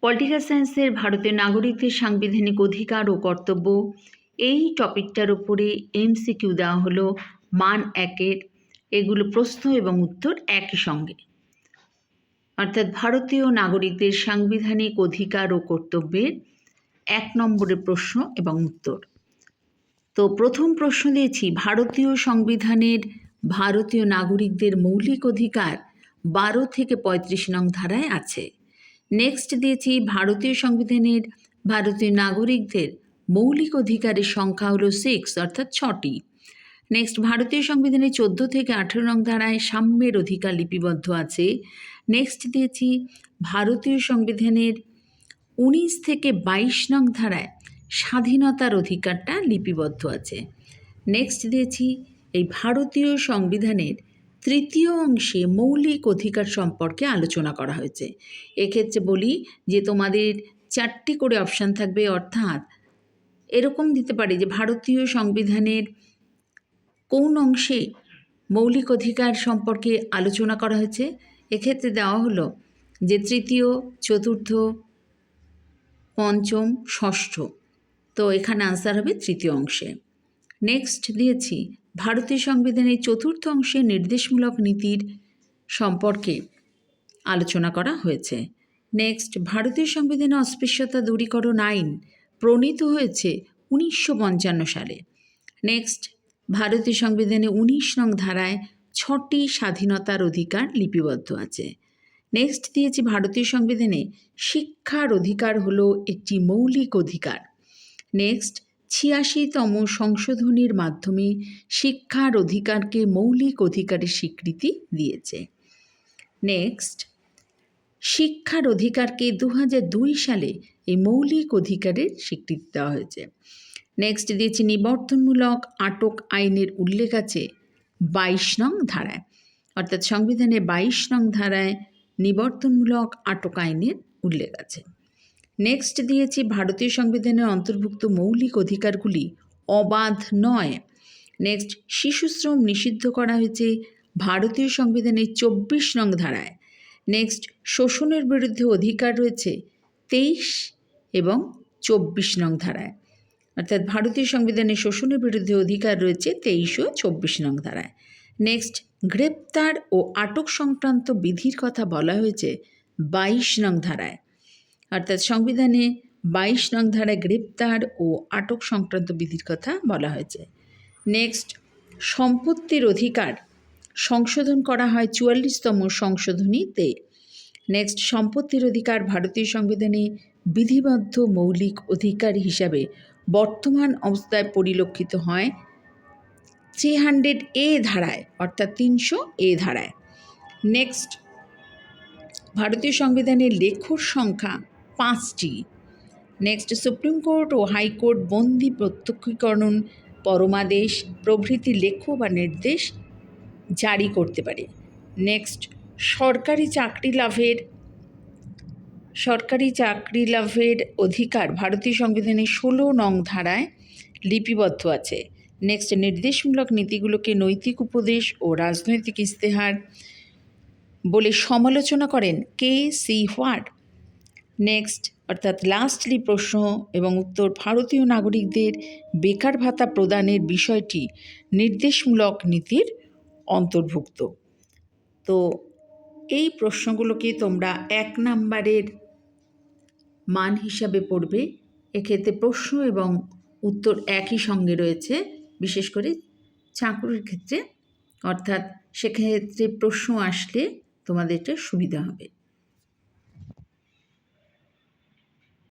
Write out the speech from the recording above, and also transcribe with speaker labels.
Speaker 1: Political সায়েন্সের ভারতীয় নাগরিকদের সাংবিধানিক অধিকার ও কর্তব্য এই টপিকটার উপরে এমসিকিউ দেওয়া হলো মান 1-এর। এগুলো প্রশ্ন এবং উত্তর একই সঙ্গে, অর্থাৎ ভারতীয় নাগরিকদের সাংবিধানিক অধিকার ও কর্তব্যের 1 নম্বরের প্রশ্ন এবং উত্তর। তো প্রথম প্রশ্ন দিয়েছি, ভারতীয় সংবিধানের ভারতীয় নাগরিকদের মৌলিক অধিকার 12 থেকে 35 নং ধারায় আছে। নেক্সট দিয়েছি, ভারতীয় সংবিধানের ভারতীয় নাগরিকদের মৌলিক অধিকারের সংখ্যা হলো 6, অর্থাৎ 6টি। নেক্সট, ভারতীয় সংবিধানের 14 থেকে 18 নং ধারায় সাম্যের অধিকার লিপিবদ্ধ আছে। নেক্সট দিয়েছি, ভারতীয় সংবিধানের 19 থেকে 22 নং ধারায় স্বাধীনতার অধিকারটা লিপিবদ্ধ আছে। নেক্সট দিয়েছি, এই ভারতীয় সংবিধানের 3য় অংশে মৌলিক অধিকার সম্পর্কে আলোচনা করা হয়েছে। এক্ষেত্রে বলি যে তোমাদের 4টি করে অপশান থাকবে, অর্থাৎ এরকম দিতে পারে যে ভারতীয় সংবিধানের কোন অংশে মৌলিক অধিকার সম্পর্কে আলোচনা করা হয়েছে। এক্ষেত্রে দেওয়া হলো যে 3য়, 4র্থ, 5ম, 6ষ্ঠ। তো এখানে আনসার হবে 3য় অংশে। নেক্সট দিয়েছি, ভারতীয় সংবিধানের 4র্থ অংশে নির্দেশমূলক নীতির সম্পর্কে আলোচনা করা হয়েছে। নেক্সট, ভারতীয় সংবিধানে অস্পৃশ্যতা দূরীকরণ আইন প্রণীত হয়েছে 1955 সালে। নেক্সট, ভারতীয় সংবিধানে 19 নং ধারায় 6টি স্বাধীনতার অধিকার লিপিবদ্ধ আছে। নেক্সট দিয়েছি, ভারতীয় সংবিধানে শিক্ষার অধিকার হলো একটি মৌলিক অধিকার। নেক্সট, 86তম সংশোধনীর মাধ্যমে শিক্ষার অধিকারকে মৌলিক অধিকারের স্বীকৃতি দিয়েছে। নেক্সট, শিক্ষার অধিকারকে 2002 সালে এই মৌলিক অধিকারের স্বীকৃতি দেওয়া হয়েছে। নেক্সট দিয়েছি, নিবর্তনমূলক আটক আইনের উল্লেখ আছে 22 নং ধারায়, অর্থাৎ সংবিধানের 22 নং ধারায় নিবর্তনমূলক আটক আইনের উল্লেখ আছে। নেক্সট দিয়েছি, ভারতীয় সংবিধানের অন্তর্ভুক্ত মৌলিক অধিকারগুলি অবাধ নয়। নেক্সট, শিশুশ্রম নিষিদ্ধ করা হয়েছে ভারতীয় সংবিধানের 24 নং ধারায়। নেক্সট, শোষণের বিরুদ্ধে অধিকার রয়েছে 23 এবং 24 নং ধারায়, অর্থাৎ ভারতীয় সংবিধানের শোষণের বিরুদ্ধে অধিকার রয়েছে 23 ও 24 নং ধারায়। নেক্সট, গ্রেপ্তার ও আটক সংক্রান্ত বিধির কথা বলা হয়েছে 22 নং ধারায়, অর্থাৎ সংবিধানে 22 নং ধারায় গ্রেপ্তার ও আটক সংক্রান্ত বিধির কথা বলা হয়েছে। নেক্সট, সম্পত্তির অধিকার সংশোধন করা হয় 44তম সংশোধনীতে। নেক্সট, সম্পত্তির অধিকার ভারতীয় সংবিধানে বিধিবদ্ধ মৌলিক অধিকার হিসাবে বর্তমান অবস্থায় পরিলক্ষিত হয় 300A ধারায়, অর্থাৎ 300A ধারায়। নেক্সট, ভারতীয় সংবিধানের লেখক সংখ্যা 5টি। নেক্সট, সুপ্রিম কোর্ট ও হাইকোর্ট বন্দি প্রত্যক্ষীকরণ, পরমাদেশ প্রভৃতি লেখ্য বা নির্দেশ জারি করতে পারে। নেক্সট, সরকারি চাকরি লাভের অধিকার ভারতীয় সংবিধানের 16 নং ধারায় লিপিবদ্ধ আছে। নেক্সট, নির্দেশমূলক নীতিগুলোকে নৈতিক উপদেশ ও রাজনৈতিক ইস্তেহার বলে সমালোচনা করেন কে.সি. হোয়াট। নেক্সট, অর্থাৎ লাস্টলি প্রশ্ন এবং উত্তর, ভারতীয় নাগরিকদের বেকার ভাতা প্রদানের বিষয়টি নির্দেশমূলক নীতির অন্তর্ভুক্ত। তো এই প্রশ্নগুলোকে তোমরা 1 নম্বরের মান হিসাবে পড়বে। এক্ষেত্রে প্রশ্ন এবং উত্তর একই সঙ্গে রয়েছে, বিশেষ করে চাকরির ক্ষেত্রে, অর্থাৎ সেক্ষেত্রে প্রশ্ন আসলে তোমাদের এটা সুবিধা হবে।